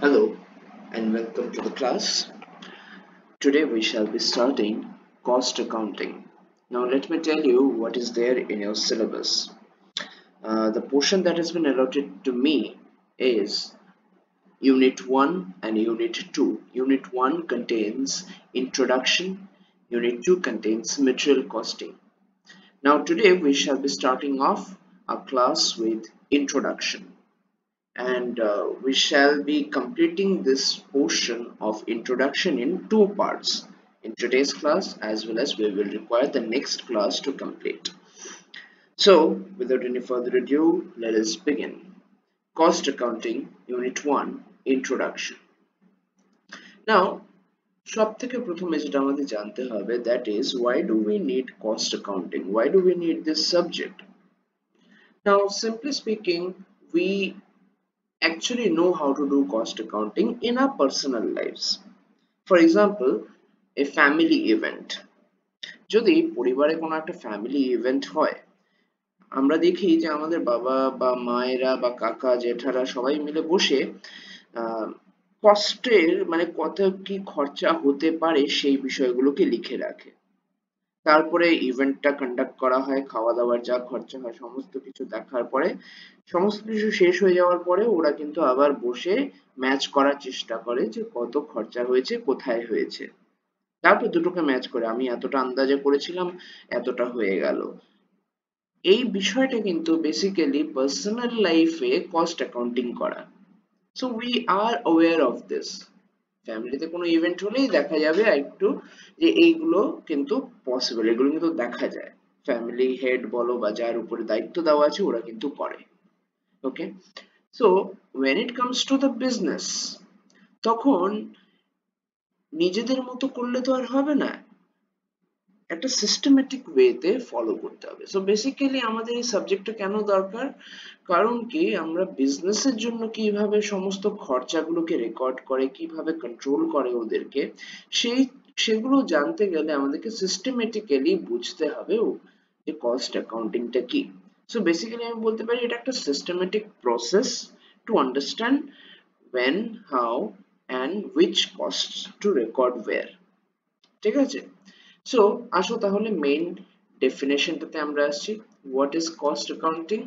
Hello and welcome to the class. Today we shall be starting cost accounting. Now let me tell you what is there in your syllabus. The portion that has been allotted to me is Unit 1 and Unit 2. Unit 1 contains introduction, Unit 2 contains material costing. Now today we shall be starting off our class with introduction. And we shall be completing this portion of introduction in two parts in today's class, as well as we will require the next class to complete. So without any further ado, let us begin. Cost accounting unit 1 introduction. Now সবথেকে প্রথমে যেটা আমাদের জানতে হবে, that is why do we need cost accounting, why do we need this subject? Now simply speaking, we actually know how to do cost accounting in our personal lives. For example, a family event. যদি পরিবারে কোনো একটা family event হয়, আমরা দেখি যে আমাদের বাবা বা মায়েরা বা কাকা জেঠারা সবাই মিলে বসে কষ্টের মানে কত কি খরচা হতে পারে সেই বিষয়গুলোকে লিখে রাখে। তারপরে ইভেন্টটা কন্ডাক্ট করা হয়, খাওয়া দাওয়ার যা খরচা হয় সমস্ত কিছু দেখার পরে, সমস্ত কিছু শেষ হয়ে যাওয়ার পরে ওরা কিন্তু আবার বসে ম্যাচ করার চেষ্টা করে যে কত খরচা হয়েছে, কোথায় হয়েছে। তারপর দুটোকে ম্যাচ করে আমি এতটা আন্দাজে করেছিলাম, এতটা হয়ে গেল। এই বিষয়টা কিন্তু বেসিক্যালি পার্সোনাল লাইফে কস্ট অ্যাকাউন্টিং করা। So we are aware of this. ফ্যামিলিতে কোনো ইভেন্ট হলেই দেখা যাবে একটু যে এইগুলো কিন্তু পসিবল, এগুলো কিন্তু দেখা যায়। ফ্যামিলি হেড বলো বা যার উপরে দায়িত্ব দেওয়া আছে ওরা কিন্তু করে। ওকে, so when it comes to the business, তখন নিজেদের মতো করলে তো আর হবে না, একটা সিস্টেমেটিক ওয়েতে ফলো করতে হবে। সো বেসিক্যালি আমাদের এই সাবজেক্টটা কেন দরকার, কারণ কি আমরা বিজনেসের জন্য কিভাবে সমস্ত খরচাগুলোকে রেকর্ড করে, কিভাবে কন্ট্রোল করে ওদেরকে, সেগুলো জানতে গেলে আমাদেরকে সিস্টেমেটিক্যালি বুঝতে হবে যে কস্ট অ্যাকাউন্টিংটা কি। সো বেসিক্যালি আমি বলতে পারি এটা একটা systematic process to understand when, how and which costs to record where। ঠিক আছে, সো আসো তাহলে মেইন ডেফিনেশনটাতে আমরা আসছি। What is cost accounting?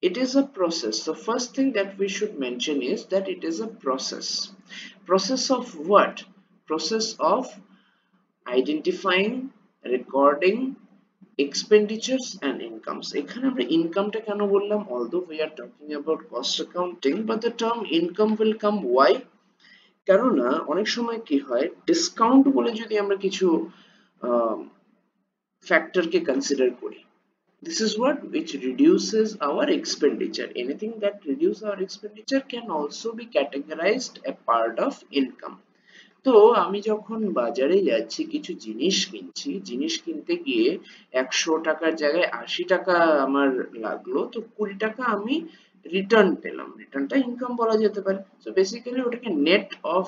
It is a process. The first thing that we should mention is that it is a process. Process of what? Process of identifying, recording expenditures and incomes. এখানে আমরা ইনকামটা কেন বললাম? Although we are talking about cost accounting, but the term income will come. Why? কেননা অনেক সময় কি হয়, ডিসকাউন্ট বলে যদি আমরা কিছু ফ্যাক্টরকে কনসিডার করি, this is what which reduces our expenditure. Anything that reduces our expenditure can also be categorized a part of income. তো আমি যখন বাজারে যাচ্ছি কিছু জিনিস কিনছি, জিনিস কিনতে গিয়ে 100 টাকার জায়গায় 80 টাকা আমার লাগলো, তো 20 টাকা আমি রিটার্ন পেলাম, রিটার্নটা ইনকাম বলা যেতে পারে। সো বেসিক্যালি ওটাকে নেট অফ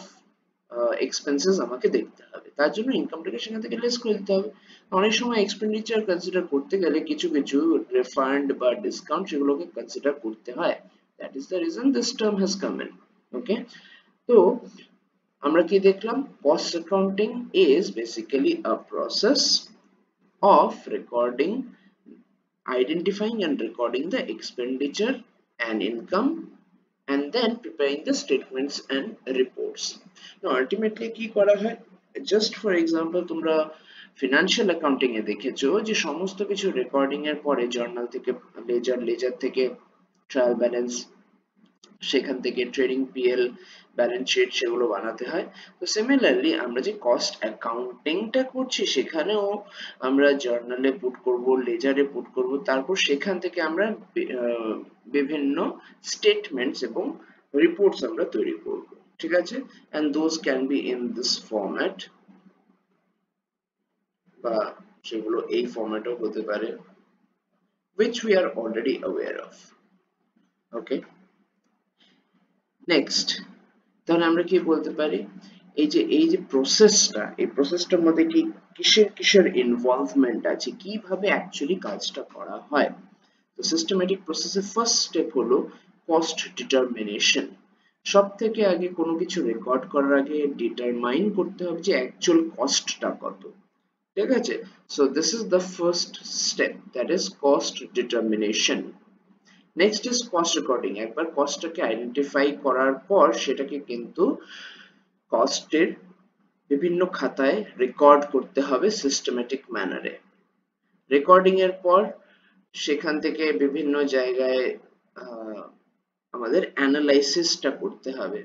এক্সপেন্সেস আমাকে দেখতে হবে, তার জন্য ইনকামটাকে সেখান থেকে লেস করে দিতে হবে। অনেক সময় এক্সপেন্ডিচার কনসিডার করতে গেলে কিছু কিছু রিফান্ড বা ডিসকাউন্ট সেগুলোকে কনসিডার করতে হয়। That is the reason this term has come in. Okay, তো আমরা কি দেখলাম? Cost accounting is basically a process of recording, identifying and recording the expenditure and income, and then preparing the statements and reports. Now ultimately কি করা হয়? Just for example, তোমরা financial accounting এ দেখেছো যে সমস্ত কিছু রেকর্ডিং এর পরে জার্নাল থেকে লেজার, লেজার থেকে ট্রায়াল ব্যালেন্স, সেখান থেকে ট্রেডিং পিএল, ব্যালেন্স শিট সেগুলো বানাতে হয়। তো সিমিলারলি আমরা যে কস্ট অ্যাকাউন্টিংটা করছি সেখানেও আমরা জার্নালে পুট করব, লেজারে পুট করব, তারপর সেখান থেকে আমরা বিভিন্ন স্টেটমেন্টস এবং রিপোর্টস আমরা তৈরি করব। ঠিক আছে, and those can be in this format বা সেগুলো এই ফরম্যাটেও হতে পারে, which we are already aware of. Okay, next তাহলে আমরা কি বলতে পারি, এই যে প্রসেসটা, এই প্রসেসটার মধ্যে কি কিসের কিসের ইনভলভমেন্ট আছে, কিভাবে অ্যাকচুয়ালি কাজটা করা হয়। তো সিস্টেমেটিক প্রসেসের ফার্স্ট স্টেপ হলো কস্ট ডিটারমিনেশন। সব থেকে আগে কোনো কিছু রেকর্ড করার আগে ডিটারমাইন করতে হবে যে অ্যাকচুয়াল কস্টটা কত, ঠিক আছে? So this is the first step, that is cost determination. Next is cost recording. একবার কস্টটাকে আইডেন্টিফাই করার পর সেটাকে কিন্তু কস্টের বিভিন্ন খাতায় রেকর্ড করতে হবে সিস্টেমেটিক ম্যানারে। রেকর্ডিং এর পর সেখান থেকে বিভিন্ন জায়গায় আমাদের অ্যানালাইসিসটা করতে হবে।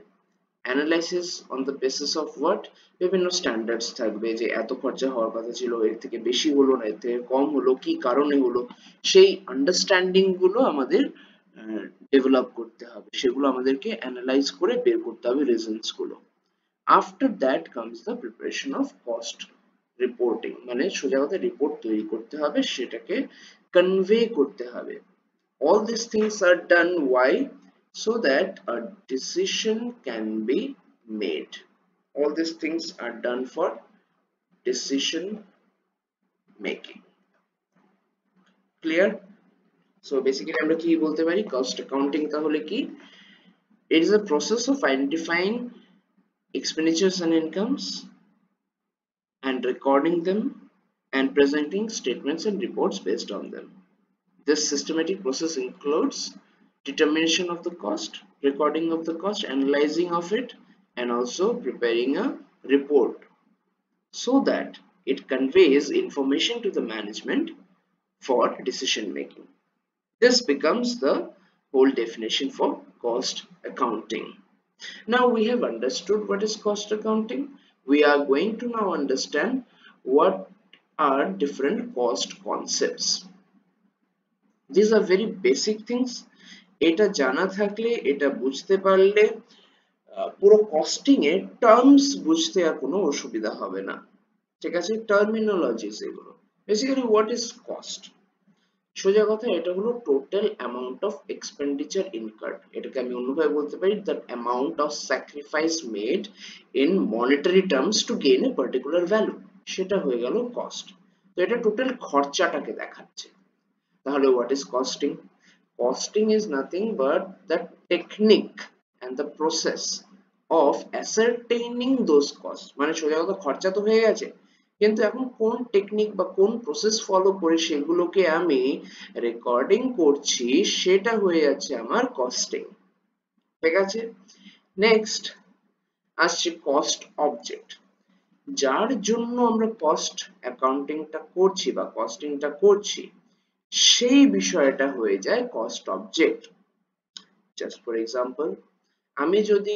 Analysis on the basis of what? বিভিন্ন স্ট্যান্ডার্ডস থাকবে যে এত খরচা হওয়ার কথা ছিল, এর থেকে বেশি হলো না, এর থেকে কম হলো, কি কারণে হলো, সেই আন্ডারস্ট্যান্ডিং গুলো আমাদের ডেভেলপ করতে হবে, সেগুলো আমাদেরকে অ্যানালাইজ করে বের করতে হবে রিজনস গুলো। After that comes the preparation of cost reporting, মানে সোজা কথা রিপোর্ট তৈরি করতে হবে, সেটাকে কনভে করতে হবে। All these things are done why? So that a decision can be made. All these things are done for decision making. Clear? So basically আমরা কি বলতে পারি, cost accounting তাহলে কি? It is a process of identifying expenditures and incomes and recording them and presenting statements and reports based on them. This systematic process includes determination of the cost, recording of the cost, analyzing of it, and also preparing a report so that it conveys information to the management for decision making. This becomes the whole definition for cost accounting. Now we have understood what is cost accounting. We are going to now understand what are different cost concepts. These are very basic things. এটা জানা থাকলে, এটা বুঝতে পারলে পুরো costing এর terms বুঝতে আর কোনো অসুবিধা হবে না, ঠিক আছে? টার্মিনোলজিস এগুলো। Basically what is cost? সোজা কথা এটা হলো total amount of expenditure incurred. এটাকে আমি অন্যভাবে বলতে পারি the amount of sacrifice made in monetary terms to gain a particular value, সেটা হয়ে গেল কস্ট। তো এটা টোটাল খরচাটাকে দেখাচ্ছে। তাহলে what is costing? Costing is nothing but the technique and the process of ascertaining those costs. মানে সোজা কথা খরচা তো হয়ে গেছে, কিন্তু এখন কোন টেকনিক বা কোন প্রসেস ফলো করে সেগুলোকে আমি রেকর্ডিং করছি, সেটা হয়ে যাচ্ছে আমার কস্টিং, ঠিক আছে? নেক্সট আসছে কস্ট অবজেক্ট। যার জন্য আমরা কস্ট অ্যাকাউন্টিংটা করছি বা কস্টিংটা করছি, সেই বিষয়টা হয়ে যায় cost object. Just for example, আমি যদি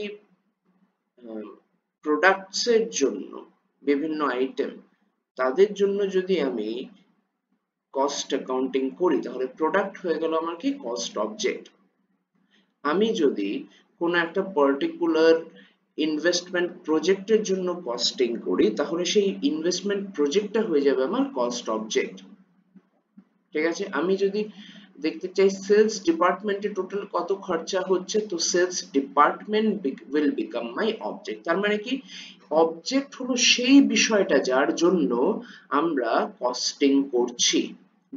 প্রোডাক্টস এর জন্য বিভিন্ন আইটেম, তাদের জন্য যদি আমি কস্ট অ্যাকাউন্টিং করি, তাহলে প্রোডাক্ট হয়ে গেল আমার কি কস্ট অবজেক্ট। আমি যদি কোনো একটা পার্টিকুলার ইনভেস্টমেন্ট প্রজেক্টের জন্য কস্টিং করি, তাহলে সেই ইনভেস্টমেন্ট প্রজেক্টটা হয়ে যাবে আমার কস্ট অবজেক্ট, ঠিক আছে? আমি যদি দেখতে চাই সেলস ডিপার্টমেন্টে টোটাল কত খরচা হচ্ছে, তো sales department will become my object. তার মানে কি, অবজেক্ট হলো সেই বিষয়টা যার জন্য আমরা কস্টিং করছি,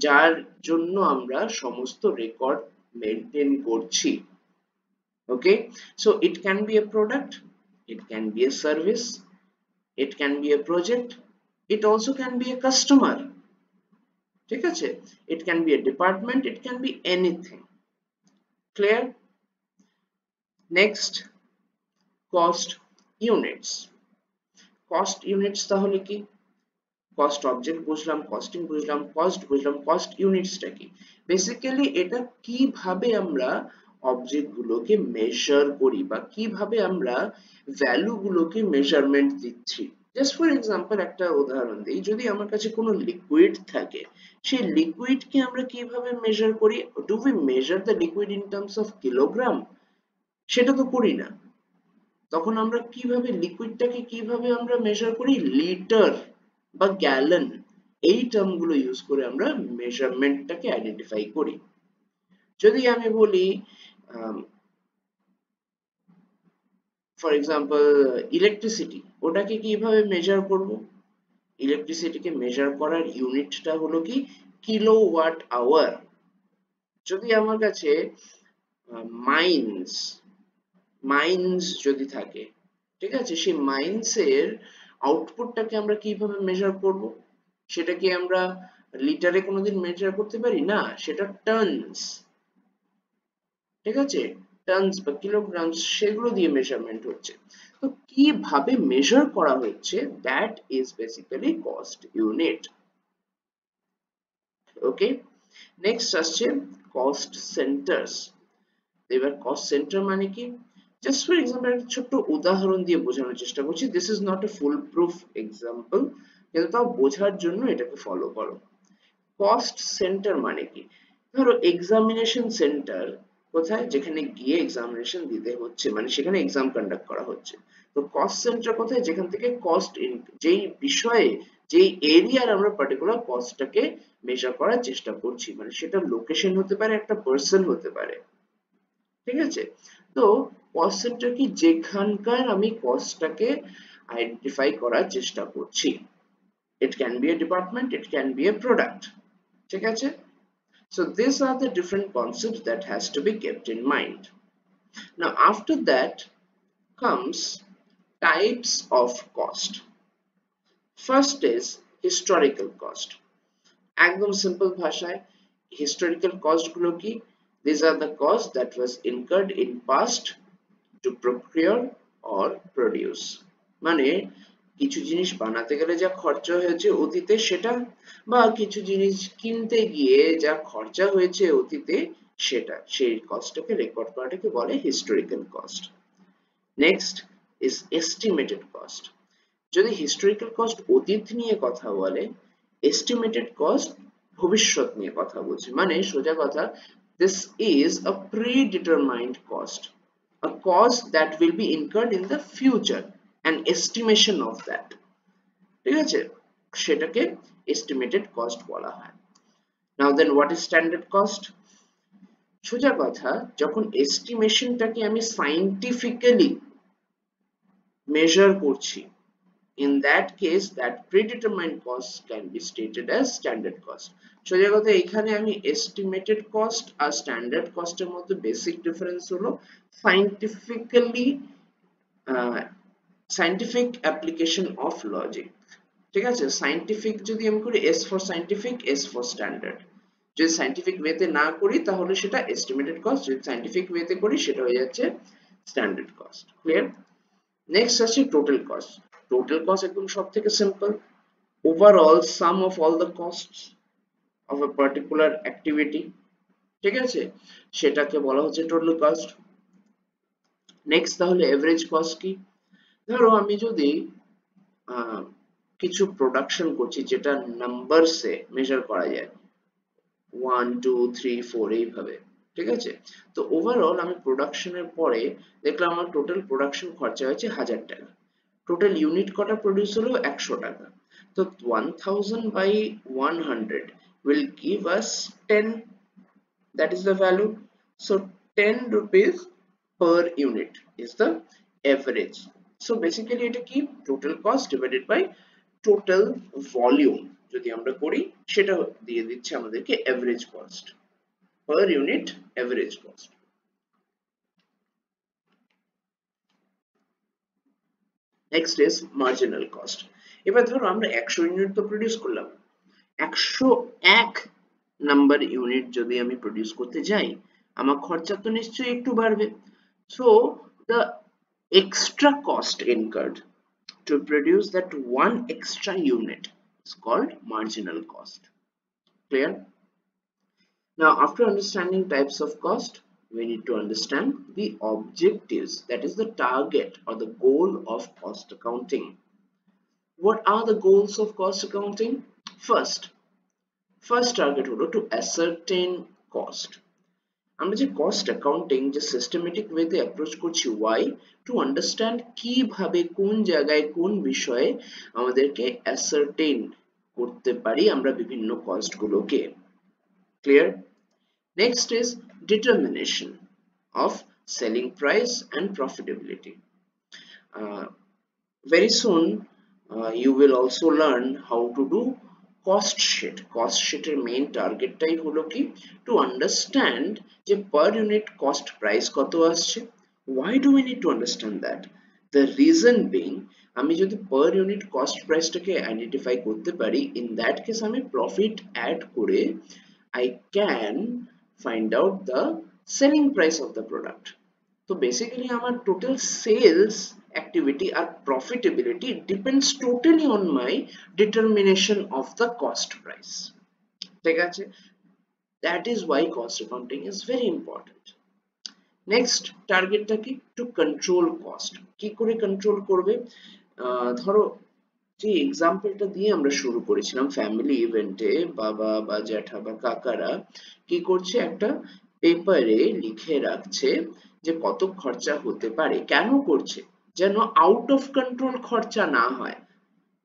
যার জন্য আমরা সমস্ত রেকর্ড মেইনটেইন করছি। Okay, so it can be a product, it can be a service, it can be a project, it also can be a customer, ঠিক আছে? It can be a department, it can be anything. Clear? Next, cost units. Cost units তাহলে কি? Cost object বুঝলাম, costing বুঝলাম, cost বুঝলাম, cost units টা কি? Basically এটা কিভাবে আমরা অবজেক্ট গুলোকে মেজার করি বা কিভাবে আমরা ভ্যালু গুলোকে মেজারমেন্ট দিচ্ছি। জাস্ট ফর এক্সাম্পল একটা উদাহরণ দিই, যদি আমার কাছে কোনো লিকুইড থাকে, সেই লিকুইড কে আমরা কিভাবে মেজার করি? Do we measure the liquid in terms of kilogram? সেটা তো করি না। তখন আমরা কিভাবে লিকুইডটাকে কিভাবে আমরা মেজার করি? লিটার বা গ্যালন, এই টার্ম গুলো ইউজ করে আমরা মেজারমেন্টটাকে আইডেন্টিফাই করি। যদি আমি বলি ফর এক্সাম্পল ইলেকট্রিসিটি, ওটাকে কিভাবে মেজার করব? ইলেকট্রিসিটিকে মেজার করার ইউনিটটা হলো কি? Kilowatt hour. যদি আমার কাছে মাইন্স মাইন্স যদি থাকে, ঠিক আছে, সেই মাইন্স এর আউটপুটটাকে আমরা কিভাবে মেজার করব? সেটা কি আমরা লিটারে কোনোদিন মেজার করতে পারি না, সেটা টনস, ঠিক আছে, টনস বা কিলোগ্রামস সেগুলো দিয়ে মেজারমেন্ট হচ্ছে। তো কিভাবে মেজার করা হচ্ছে, that is basically cost unit. Okay, next আসছে কস্ট সেন্টার্স। এবার কস্ট সেন্টার মানে কি, জাস্ট ফর এক্সাম্পল একটা ছোট্ট উদাহরণ দিয়ে বোঝানোর চেষ্টা করছি, this is not a full proof example, কিন্তু তাও বোঝার জন্য এটাকে ফলো করো। কস্ট সেন্টার মানে কি, ধরো এক্সামিনেশন সেন্টার কোথায়, যেখানে গিয়ে এক্সামিনেশন দিতে হচ্ছে, মানে সেখানে এক্সাম কন্ডাক্ট করা হচ্ছে। তো কস্ট সেন্টার কোথায়, যেখান থেকে কস্ট যেই বিষয়ে, যেই এরিয়ার আমরা পার্টিকুলার কস্টটাকে মেজার করার চেষ্টা করছি, মানে সেটা লোকেশন হতে পারে, একটা পার্সন হতে পারে, ঠিক আছে। তো কস্ট সেন্টার কি, যেখানকার আমি কস্টটাকে আইডেন্টিফাই করার চেষ্টা করছি। ইট can be A department, it can be a product, ঠিক আছে। So these are the different concepts that has to be kept in mind. Now after that comes types of cost. First is historical cost. একদম simple ভাষায় historical cost গুলো কি, these are the costs that was incurred in past to procure or produce, মানে কিছু জিনিস বানাতে গেলে যা খরচা হয়েছে অতীতে সেটা, বা কিছু জিনিস কিনতে গিয়ে যা খরচা হয়েছে অতীতে সেটা, সেই কস্টটাকে রেকর্ড করাটাকে বলে historical cost. Next is estimated cost. যদি হিস্টোরিক্যাল কস্ট অতীত নিয়ে কথা বলে, এস্টিমেটেড কস্ট ভবিষ্যৎ নিয়ে কথা বলছে, মানে সোজা কথা, this is a predetermined cost, a cost that will be incurred in the future, an estimation of that, ঠিক আছে, সেটাকে এস্টিমেটেড কস্ট বলা হয়। নাও দেন হোয়াট ইজ স্ট্যান্ডার্ড কস্ট? সোজা কথা, যখন এস্টিমেশনটাকে আমি সাইন্টিফিক্যালি মেজার করছি, in that case that predetermined cost can be stated as standard cost. সোজা কথা, এখানে আমি estimated cost আর standard cost এর মধ্যে বেসিক ডিফারেন্স হলো scientifically scientific application of logic, ঠিক আছে। সাইন্টিফিক যদি আমি করি, S for scientific, S for standard. যদি সাইন্টিফিক ওয়েতে না করি তাহলে সেটা এস্টিমেটেড কস্ট, যদি সাইন্টিফিক ওয়েতে করি সেটা হয়ে যাচ্ছে স্ট্যান্ডার্ড কস্ট। ক্লিয়ার? নেক্সট আসছে টোটাল কস্ট। টোটাল কস্ট একদম সব থেকে simple, overall some of all the cost of a particular activity, ঠিক আছে, সেটাকে বলা হচ্ছে টোটাল কস্ট। নেক্সট তাহলে এভারেজ কস্ট কি, ধরো আমি যদি কিছু প্রোডাকশন করছি যেটা নাম্বারসে মেজার করা যায়, 1 2 3 4 এইভাবে, ঠিক আছে। তো ওভারঅল আমি প্রোডাকশনের পরে দেখলাম আমার টোটাল প্রোডাকশন খরচা হয়েছে 1000 টাকা, টোটাল ইউনিট কটা প্রডিউস হলো 100 টাকা। তো 1000 by 100 will give us 10, that is the value. So 10 rupees per unit is the average. So basically এটা কি, total cost divided by total volume যদি আমরা করি, সেটা দিয়ে দিচ্ছে আমাদেরকে average cost, per unit average cost. Next is marginal cost. এবার ধরো আমরা 100 ইউনিট তো প্রডিউস করলাম, 101 নাম্বার ইউনিট যদি আমি প্রডিউস করতে যাই, আমার খরচা তো নিশ্চয়ই একটু বাড়বে। So the extra cost incurred to produce that one extra unit is called marginal cost. Clear? Now after understanding types of cost, we need to understand the objectives, that is the target or the goal of cost accounting. What are the goals of cost accounting? First target হলো to ascertain cost. আমরা যে cost accounting যে systematic ওয়েতে approach করছি, Y, to understand কিভাবে কোন জায়গায় কোন বিষয়ে আমাদেরকে অ্যাসার্টেইন করতে পারি আমরা বিভিন্ন কস্ট গুলোকে। Clear? Next is determination of selling price and profitability. Very soon you will also learn how to do cost sheet. Cost sheet এর মেইন টার্গেটটাই হলো কি, টু আন্ডারস্ট্যান্ড যে পার ইউনিট কস্ট প্রাইস কত আসছে, Why do we need to understand that? The reason being, আমি যদি per unit cost price টাকে identify করতে পারি, in that case আমি profit add করে I can find out the selling price of the product. So basically our total sales activity or profitability depends totally on my determination of the cost price. ঠিক আছে? That is why cost accounting is very important. Next target টা কি? To control cost. কি করে control করবে? ধরো যে এক্সাম্পলটা দিয়ে আমরা শুরু করেছিলাম, ফ্যামিলি ইভেন্টে বাবা বা জ্যাঠা বা কাকারা কি করছে, একটা পেপারে লিখে রাখছে যে কত খরচা হতে পারে। কেন করছে? যেন আউট অফ কন্ট্রোল খরচা না হয়।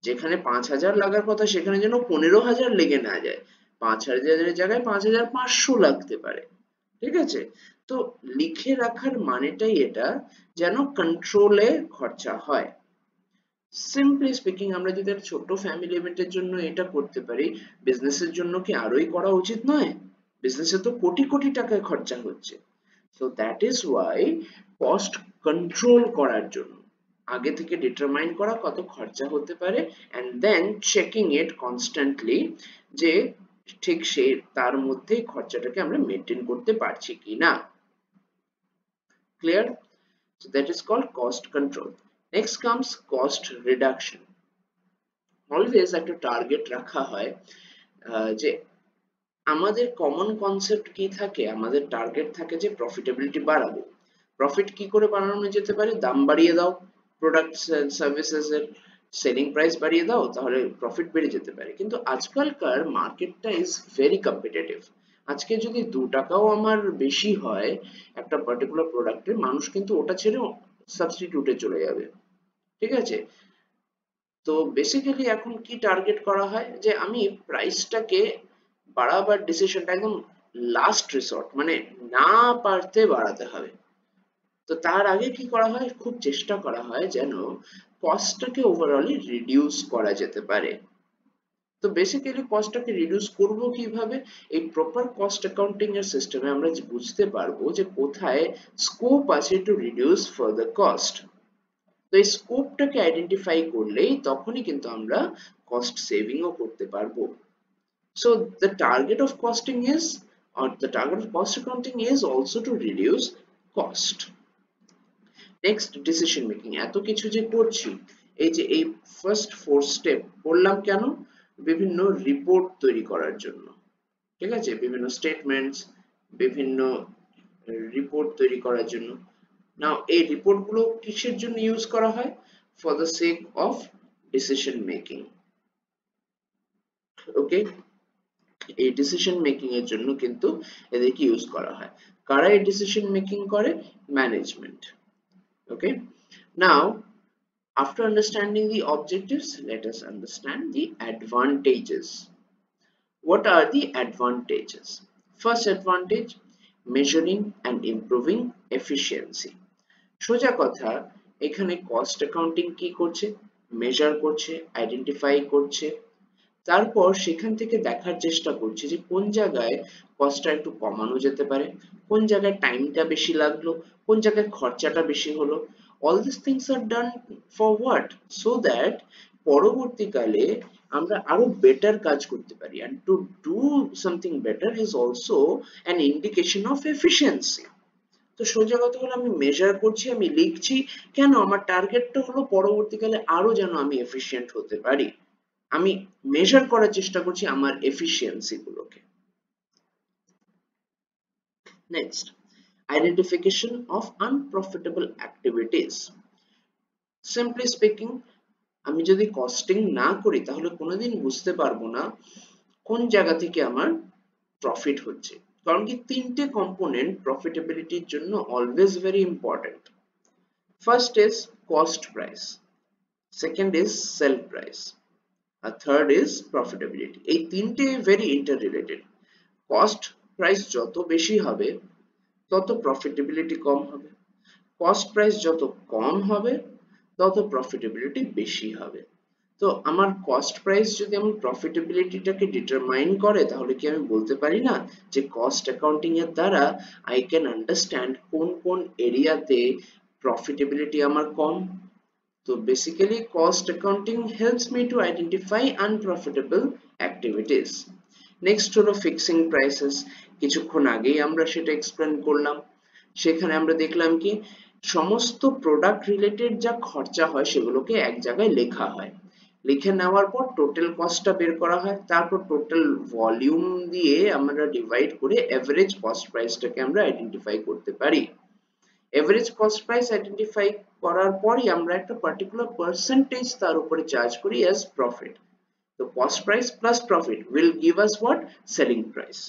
যেখানে 5,000 লাগার কথা সেখানে যেন 15,000 লেগে না যায়, 5,000 এর জায়গায় 5,500 লাগতে পারে। ঠিক আছে? তো লিখে রাখার মানেটাই এটা, যেন কন্ট্রোলে খরচা হয়। সিম্পলি স্পিকিং, আমরা যদি একটা ছোট্ট ফ্যামিলি ইভেন্টের জন্য এটা করতে পারি, বিজনেসের জন্য কি আরোই করা উচিত নয়? বিজনেসে তো কোটি কোটি টাকায় খরচা হচ্ছে। So that is Y cost control করার জন্য আগে থেকে ডিটারমাইন করা কত খরচা হতে পারে, and then checking it constantly যে ঠিক সে তার মধ্যে খরচাটাকে আমরা মেনটেন করতে পারছি কিনা। Clear? So that is called cost control. Next comes cost reduction. Always একটা টার্গেট রাখা হয়, যে আমাদের কমন কনসেপ্ট কি থাকে, আমাদের টার্গেট থাকে যে প্রফিটেবিলিটি বাড়াবো। প্রফিট কি করে বাড়ানো যেতে পারে? দাম বাড়িয়ে দাও, প্রোডাক্ট সার্ভিসেস এর সেলিং প্রাইস বাড়িয়ে দাও, তাহলে প্রফিট বেড়ে যেতে পারে। কিন্তু আজকালকার মার্কেটটা ইজ ভেরি কম্পিটিটিভ। আজকে যদি 2 টাকাও আমার বেশি হয় একটা পার্টিকুলার প্রোডাক্টে, মানুষ কিন্তু ওটা ছেড়ে সাবস্টিটিউটে চলে যাবে। ঠিক আছে? তো বেসিক্যালি এখন কি টার্গেট করা হয়, যে আমি প্রাইসটাকে বাড়াবার ডিসিশনটা একদম লাস্ট রিসর্ট, মানে না পারতে বাড়াতে হবে। তো তার আগে কি করা হয়, খুব চেষ্টা করা হয় যেন কস্টটাকে ওভারঅলি রিডিউস করা যেতে পারে। তো বেসিক্যালি কস্টটাকে রিডিউস করব কিভাবে? এই প্রপার কস্ট অ্যাকাউন্টিং এর সিস্টেমে আমরা বুঝতে পারবো যে কোথায় স্কোপ আছে টু রিডিউস ফার্দার কস্ট। তো এই স্কোপটাকে আইডেন্টিফাই করলেই তখনই কিন্তু আমরা কস্ট সেভিং ও করতে পারবো। So the target of costing is, or the target of cost accounting is also to reduce cost. Next, decision making. এত কিছু যে করছি, এই যে এই ফার্স্ট 4 স্টেপ করলাম কেন? বিভিন্ন রিপোর্ট তৈরি করার জন্য। ঠিক আছে? বিভিন্ন স্টেটমেন্টস, বিভিন্ন রিপোর্ট তৈরি করার জন্য। নাও এই রিপোর্ট গুলো কিসের জন্য ইউজ করা হয়? For the sake of decision making. Okay, এই ডিসিশন মেকিং এর জন্য কিন্তু এদেরকে ইউজ করা হয়। কারা এই ডিসিশন মেকিং করে? Management. Okay, now after understanding the objectives, let us understand the advantages. What are the advantages? First advantage, measuring and improving efficiency. সোজা কথা, এখানে কস্ট অ্যাকাউন্টিং কি করছে? মেজার করছে, আইডেন্টিফাই করছে, তারপর সেখান থেকে দেখার চেষ্টা করছে যে কোন জায়গায় কস্টটা একটু কমানো যেতে পারে, কোন জায়গায় টাইমটা বেশি লাগলো, কোন জায়গায় খরচাটা বেশি হলো। all these things are done for what? So that পরবর্তীকালে আমরা আরো বেটার কাজ করতে পারি, and to do something better is also an indication of efficiency. তো সোজা কথা হলো, আমি মেজার করছি, আমি লিখছি, কেন? আমার টার্গেটটা হলো পরবর্তীকালে আরো যেন আমি এফিশিয়েন্ট হতে পারি। আমি মেজার করার চেষ্টা করছি আমার এফিশিয়েন্সি গুলোকে। Next, identification of আনপ্রফিটেবল activities. Simply speaking, আমি যদি কস্টিং না করি তাহলে কোনোদিন বুঝতে পারবো না কোন জায়গা থেকে আমার প্রফিট হচ্ছে। কারণ কি, 3টে কম্পোনেন্ট প্রফিটেবিলিটির জন্য always very important. First is cost price, second is sale price, আর থার্ড ইজ প্রফিটেবিলিটি। এই 3টে ভেরি ইন্টাররিলেটেড। কস্ট প্রাইস যত বেশি হবে তত প্রফিটেবিলিটি কম হবে, কস্ট প্রাইস যত কম হবে তত প্রফিটেবিলিটি বেশি হবে। তো আমার কস্ট প্রাইস যদি আমার প্রফিটেবিলিটিটাকে ডিটারমাইন করে, তাহলে কি আমি বলতে পারি না যে কস্ট অ্যাকাউন্টিং এর দ্বারা আই ক্যান আন্ডারস্ট্যান্ড কোন কোন এরিয়াতে প্রফিটেবিলিটি আমার কম। তো basically cost accounting helps me to identify আনপ্রফিটেবল activities. Next হলো ফিক্সিং প্রাইসেস। কিছুক্ষণ আগেই আমরা সেটা এক্সপ্লেন করলাম। সেখানে আমরা দেখলাম কি সমস্ত প্রোডাক্ট রিলেটেড যা খরচা হয় সেগুলোকে এক জায়গায় লেখা হয়, লিখে নেওয়ার পর টোটাল কস্টটা বের করা হয়, তারপর টোটাল ভলিউম দিয়ে আমরা ডিভাইড করে এভারেজ কস্ট প্রাইসটাকে আমরা আইডেন্টিফাই করতে পারি। এভারেজ কস্ট প্রাইস আইডেন্টিফাই করার পরই আমরা একটা পার্টিকুলার পার্সেন্টেজ তার উপরে চার্জ করি অ্যাজ প্রফিট। তো cost price plus profit will give us what? Selling price.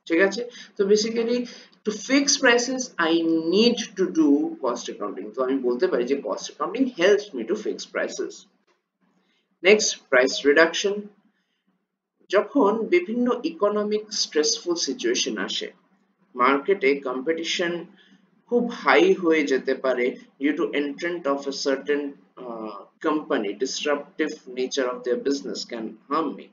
ঠিক আছে? তো basically to fix prices I need to do cost accounting. তো আমি বলতে পারি যে cost accounting helps me to fix prices. Next, price reduction. যখন বিভিন্ন ইকোনমিক স্ট্রেসফুল সিচুয়েশন আসে, মার্কেটে কম্পিটিশন খুব হাই হয়ে যেতে পারে due to entrant of a certain company, disruptive nature of their business can harm me.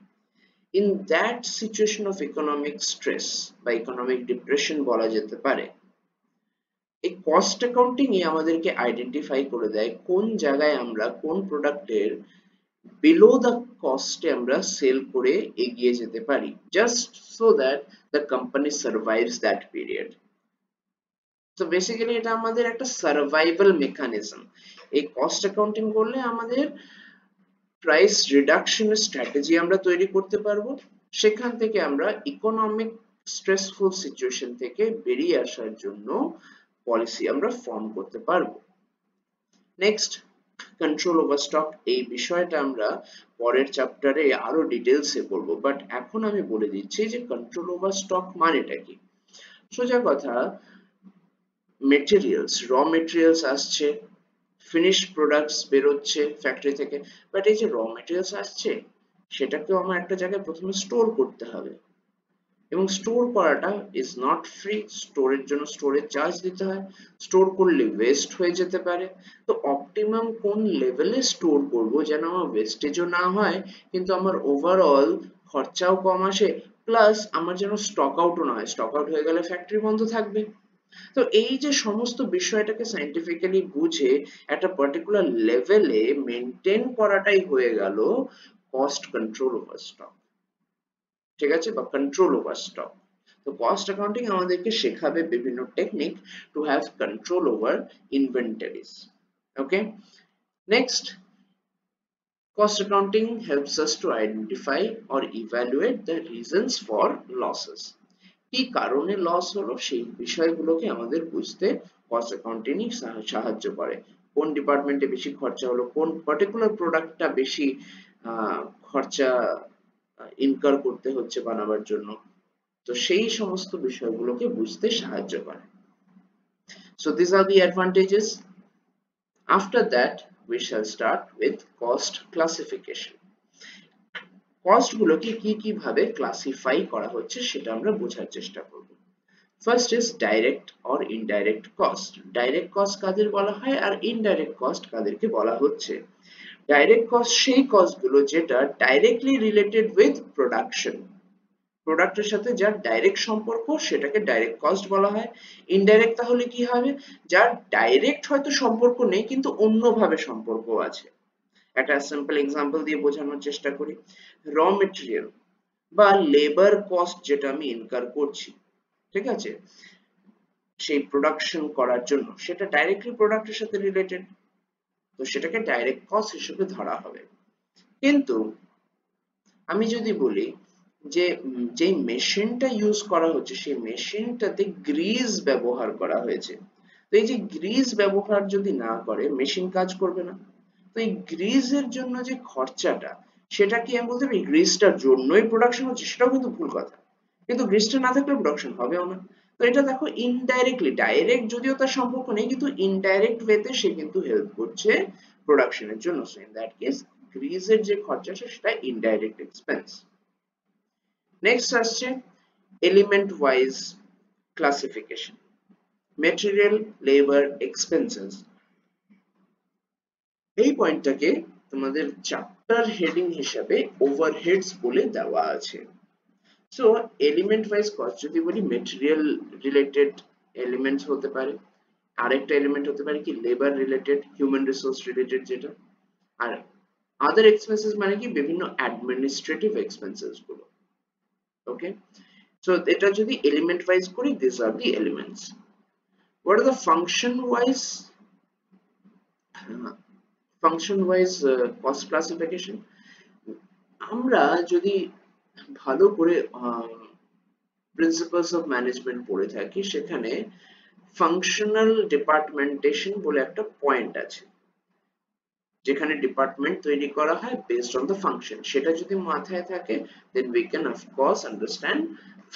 In that situation of economic stress বা economic depression বলা যেতে পারে, এই কস্ট অ্যাকাউন্টিং এ আমাদেরকে আইডেন্টিফাই করে দেয় কোন জায়গায় আমরা কোন প্রোডাক্টের below the cost এ আমরা সেল করে এগিয়ে যেতে পারি, just so that the company survives that period. তো বেসিক্যালি এটা আমাদের একটা সার্ভাইভাল মেকানিজম। এই কস্ট অ্যাকাউন্টিং করলে আমাদের প্রাইস রিডাকশনের স্ট্র্যাটেজি আমরা তৈরি করতে পারবো, সেখান থেকে আমরা ইকোনমিক স্ট্রেসফুল সিচুয়েশন থেকে বেরিয়ে আসার জন্য পলিসি আমরা ফর্ম করতে পারবো। Next, control over stock. এই বিষয়টা আমরা পরের চ্যাপ্টারে আরো ডিটেলসে বলবো, বাট এখন আমি বলে দিচ্ছি যে কন্ট্রোল ওভার স্টক মানেটা কি। সোজা কথা, মেটেরিয়ালস, র মেটেরিয়ালস আসছে, ফিনিশড প্রোডাক্টস বেরোচ্ছে ফ্যাক্টরি থেকে, বাট এই যে র মেটেরিয়ালস আসছে সেটাকেও আমার একটা জায়গায় প্রথমে স্টোর করতে হবে, এবং স্টোর করাটা ইজ নট ফ্রি। স্টোরের জন্য স্টোরেজ চার্জ দিতে হয়, স্টোর করলে ওয়েস্ট হয়ে যেতে পারে। তো অপটিমাম কোন লেভেলে স্টোর করব যেন আমার ওয়েস্টেজও না হয়, কিন্তু আমার ওভারঅল খরচাও কম আসে, প্লাস আমার যেন স্টক আউটও না হয়। স্টক আউট হয়ে গেলে ফ্যাক্টরি বন্ধ থাকবে। তো এই যে সমস্ত বিষয়টাকে সাইন্টিফিক্যালি বুঝে একটা পার্টিকুলার লেভেলে মেনটেন করাটাই হয়ে গেল কস্ট কন্ট্রোল ওভার স্টক। ঠিক আছে? বা কন্ট্রোল ওভার স্টক। তো কস্ট অ্যাকাউন্টিং আমাদেরকে শেখাবে বিভিন্ন technique to have control over inventories. Okay, next, cost accounting helps us to identify or evaluate the reasons for losses. কি কারণে লস হলো সেই বিষয়গুলোকে আমাদের বুঝতে কস্ট অ্যাকাউন্টিং সাহায্য করে। কোন ডিপার্টমেন্টে বেশি খরচা হলো, কোন পার্টিকুলার প্রোডাক্টটা বেশি খরচা ইনকার করতে হচ্ছে বানাবার জন্য, তো সেই সমস্ত বিষয়গুলোকে বুঝতে সাহায্য করে। So these are the advantages. After that we shall start with cost classification. Cost গুলোকে কি কি ভাবে ক্লাসিফাই করা হচ্ছে সেটা আমরা বোঝার চেষ্টা করব। First is direct or indirect cost. Direct cost কাদের বলা হয় আর ইনডাইরেক্ট কস্ট কাদেরকে বলা হচ্ছে? ডাইরেক্ট কস্ট সেই কস্ট গুলো যেটা ডাইরেক্টলি রিলেটেড উইথ প্রোডাকশন, প্রোডাক্টের সাথে যার ডাইরেক্ট সম্পর্ক সেটাকে ডাইরেক্ট কস্ট বলা হয়। ইনডাইরেক্ট তাহলে কি হবে? যার ডাইরেক্ট হয়তো সম্পর্ক নেই কিন্তু অন্যভাবে সম্পর্ক আছে। একটা সিম্পল এক্সাম্পল দিয়ে বোঝানোর চেষ্টা করি। র মেটেরিয়াল বা লেবার কস্ট যেটা আমি ইনকার করছি, ঠিক আছে, সেই প্রোডাকশন করার জন্য, সেটা ডাইরেক্টলি প্রোডাক্টের সাথে রিলেটেড, তো সেটাকে ডাইরেক্ট কস্ট হিসেবে ধরা হবে। কিন্তু আমি যদি বলি যে যেই মেশিনটা ইউজ করা হচ্ছে সেই মেশিনটাতে গ্রিজ ব্যবহার করা হয়েছে, তো এই যে গ্রিজ ব্যবহার যদি না করে মেশিন কাজ করবে না। তো এই গ্রিজের জন্য যে খরচাটা, সেটা কি আমি বলতে পারি গ্রিজটার জন্যই প্রোডাকশন হচ্ছে? সেটাও কিন্তু ভুল কথা, কিন্তু গ্রিজটা না থাকলে প্রোডাকশন হবেও না। তো এটা দেখো ইনডাইরেক্টলি, ডাইরেক্ট যদিও তার সম্পর্ক নেই কিন্তু ইনডাইরেক্ট ওয়েতে সে কিন্তু হেল্প করছে প্রোডাকশনের জন্য। সো ইন দ্যাট কেস গ্রিজের যে খরচা সেটা ইনডাইরেক্ট এক্সপেন্স। নেক্সট আসছে element wise classification, material, labour, expenses. এই পয়েন্টটাকে তোমাদের চ্যাপ্টার হেডিং হিসাবে ওভারহেডস বলে দেওয়া আছে। সো এলিমেন্ট ওয়াইজ কস্ট যদি বলি, মেটেরিয়াল রিলেটেড এলিমেন্টস হতে পারে, আরেকটা এলিমেন্ট হতে পারে কি labour related, human resource related যেটা, আর আদার এক্সপেন্সেস মানে কি বিভিন্ন অ্যাডমিনিস্ট্রেটিভ এক্সপেন্সেস গুলো। ওকে, সো এটা যদি এলিমেন্ট ওয়াইজ করি, this are the elements. What are the function wise cost classification? আমরা যদি ভালো করে প্রিন্সিপালস অফ ম্যানেজমেন্ট পড়ে থাকি, সেখানে ফাংশনাল ডিপার্টমেন্টেশন বলে একটা পয়েন্ট আছে, যেখানে ডিপার্টমেন্ট তৈরি করা হয় বেসড অন দ্য ফাংশন। সেটা যদি মাথায় থাকে, then we can of course understand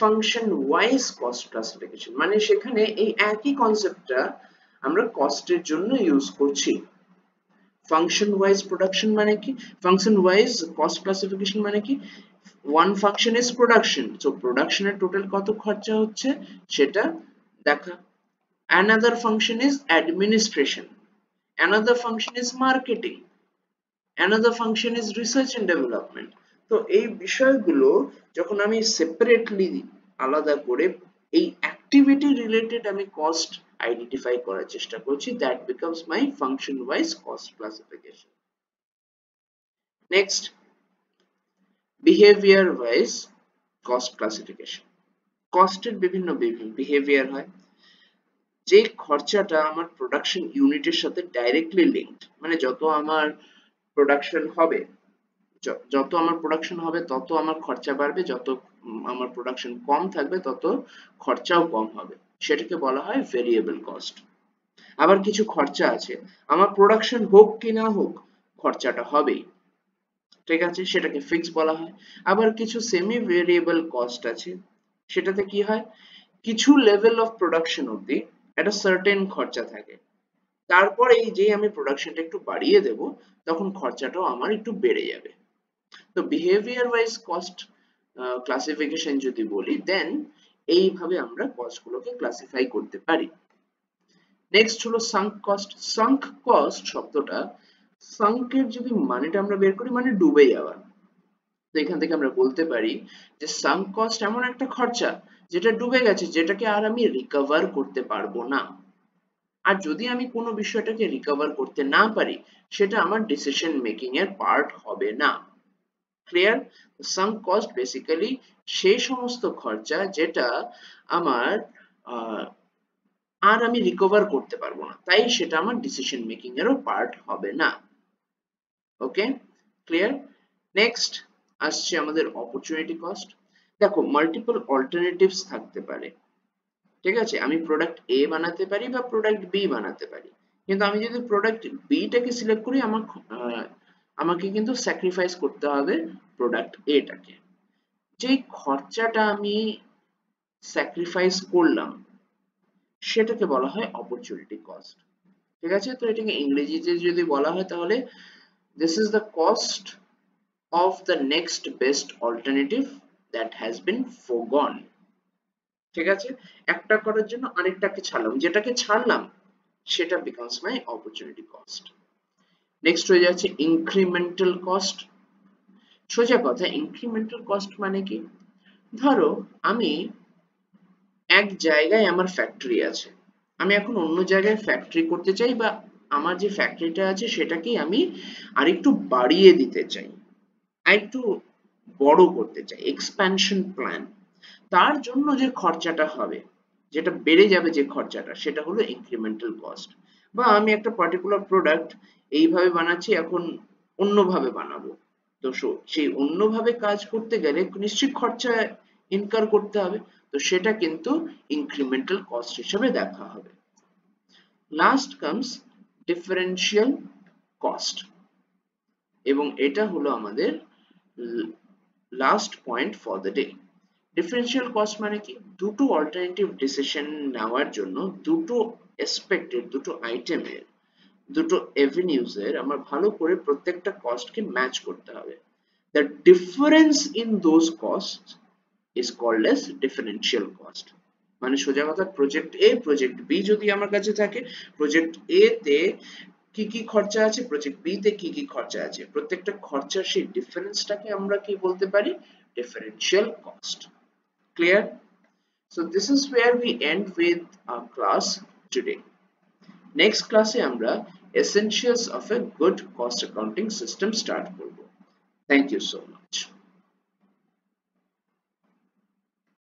function wise cost classification। মানে সেখানে এই একই কনসেপ্টটা আমরা কস্টের জন্য ইউজ করছি। ফাংশন ওয়াইজ প্রোডাকশন মানে কি, ফাংশন ওয়াইজ কস্ট ক্লাসিফিকেশন মানে কি, one function is production, so প্রোডাকশনের টোটাল কত খরচা হচ্ছে সেটা দেখা। another function is administration, another function is marketing, another function is research and development। তো এই বিষয়গুলো যখন আমি সেপারেটলি আলাদা করে এই অ্যাক্টিভিটি রিলেটেড আমি কস্ট আইডেন্টিফাই করার চেষ্টা করছি, that becomes my function wise cost classification। Next, behaviour wise cost classification. কস্টের বিভিন্ন বিহেভিয়ার হয়। যে খরচাটা আমার প্রোডাকশন ইউনিটের সাথে ডাইরেক্টলি লিঙ্কড, মানে যত আমার প্রোডাকশন হবে তত আমার খরচা বাড়বে, যত আমার প্রোডাকশন কম থাকবে তত খরচাও কম হবে, সেটাকে বলা হয় ভেরিয়েবল কস্ট। আবার কিছু খরচা আছে, আমার প্রোডাকশন হোক কি না হোক খরচাটা হবেই, ঠিক আছে, সেটাকে ফিক্স বলা হয়। আবার কিছু সেমি ভেরিয়েবল কস্ট আছে, সেটাতে কি হয়, কিছু লেভেল অফ প্রোডাকশন অবধি একটা সার্টেন খরচা থাকে, তারপর এই যে আমি প্রোডাকশনটা একটু বাড়িয়ে দেব তখন খরচাটাও আমার একটু বেড়ে যাবে। তো বিহেভিয়ার ওয়াইজ কস্ট ক্লাসিফিকেশন যদি বলি, দেন এইভাবে আমরা কস্ট গুলোকে ক্লাসিফাই করতে পারি। নেক্সট হলো সাঙ্ক কস্ট। সাঙ্ক কস্ট শব্দটা, সাঙ্কের যদি মানেটা আমরা বের করি, মানে ডুবে যাওয়া। তো এখান থেকে আমরা বলতে পারি যে সাঙ্ক কস্ট এমন একটা খরচা যেটা ডুবে গেছে, যেটাকে আর আমি রিকভার করতে পারবো না। আর যদি আমি কোনো বিষয়টাকে রিকভার করতে না পারি, সেটা আমার ডিসিশন মেকিং এর পার্ট হবে না। ক্লিয়ার? সাঙ্ক কস্ট বেসিক্যালি সেই সমস্ত খরচা যেটা আমার আর আমি রিকভার করতে পারবো না, তাই সেটা আমার ডিসিশন মেকিং এরও পার্ট হবে না। ওকে, ক্লিয়ার? নেক্সট আসছে আমাদের অপরচুনিটি কস্ট। দেখো, মাল্টিপল অল্টারনেটিভস থাকতে পারে, ঠিক আছে, আমি প্রোডাক্ট এ বানাতে পারি বা প্রোডাক্ট বি বানাতে পারি, কিন্তু আমি যদি প্রোডাক্ট বি টাকে সিলেক্ট করি, আমাকে কিন্তু স্যাক্রিফাইস করতে হবে প্রোডাক্ট এ টাকে। যেই খরচাটা আমি স্যাক্রিফাইস করলাম সেটাকে বলা হয় অপরচুনিটি কস্ট, ঠিক আছে। তো এটাকে ইংরেজিতে যদি বলা হয় তাহলে this is the cost of the next best alternative that has been foregone, ঠিক আছে, একটা করার জন্য আরেকটাকে ছাড়লাম, যেটাকে ছাড়লাম সেটা becomes my opportunity cost। Next হয়ে যাচ্ছে ইনক্রিমেন্টাল কস্ট। সোজা কথা, ইনক্রিমেন্টাল কস্ট মানে কি, ধরো আমি এক জায়গায় আমার ফ্যাক্টরি আছে, আমি এখন অন্য জায়গায় ফ্যাক্টরি করতে চাই, বা আমার যে ফ্যাক্টরিটা আছে সেটাকেই আমি আরেকটু বাড়িয়ে দিতে চাই, আরেকটু বড় করতে চাই, এক্সপ্যানশন প্ল্যান। তার জন্য যে খরচাটা হবে, যেটা বেড়ে যাবে যে খরচাটা, সেটা হলো ইনক্রিমেন্টাল কস্ট। বা আমি একটা পার্টিকুলার প্রোডাক্ট এইভাবে বানাচ্ছি, এখন অন্যভাবে বানাবো, তো সেই অন্যভাবে কাজ করতে গেলে নিশ্চয়ই খরচা ইনকার করতে হবে, তো সেটা কিন্তু ইনক্রিমেন্টাল কস্ট হিসেবে দেখা হবে। লাস্ট কামস ডিফারেন্সিয়াল কস্ট, এবং এটা হলো আমাদের last point for the day. Differential cost মানে কি, দুটো অল্টারনেটিভ ডিসিশন নেওয়ার জন্য দুটো এসপেক্টের, দুটো আইটেমের, দুটো এভিনিউজ এর আমার ভালো করে প্রত্যেকটা কস্টকে ম্যাচ করতে হবে। The difference in those cost is called as differential cost। মানে সোজা কথা, প্রজেক্ট এ প্রজেক্ট বি যদি আমার কাছে থাকে, প্রজেক্ট এ তে কি কি খরচা আছে, প্রজেক্ট বি তে কি কি খরচা আছে, প্রত্যেকটা খরচার সেই ডিফারেন্সটাকে আমরা কি বলতে পারি, differential cost. Clear? So this is where we end with our class today. Next ক্লাসে আমরা essentials of a good cost accounting system start করব। Thank you so much.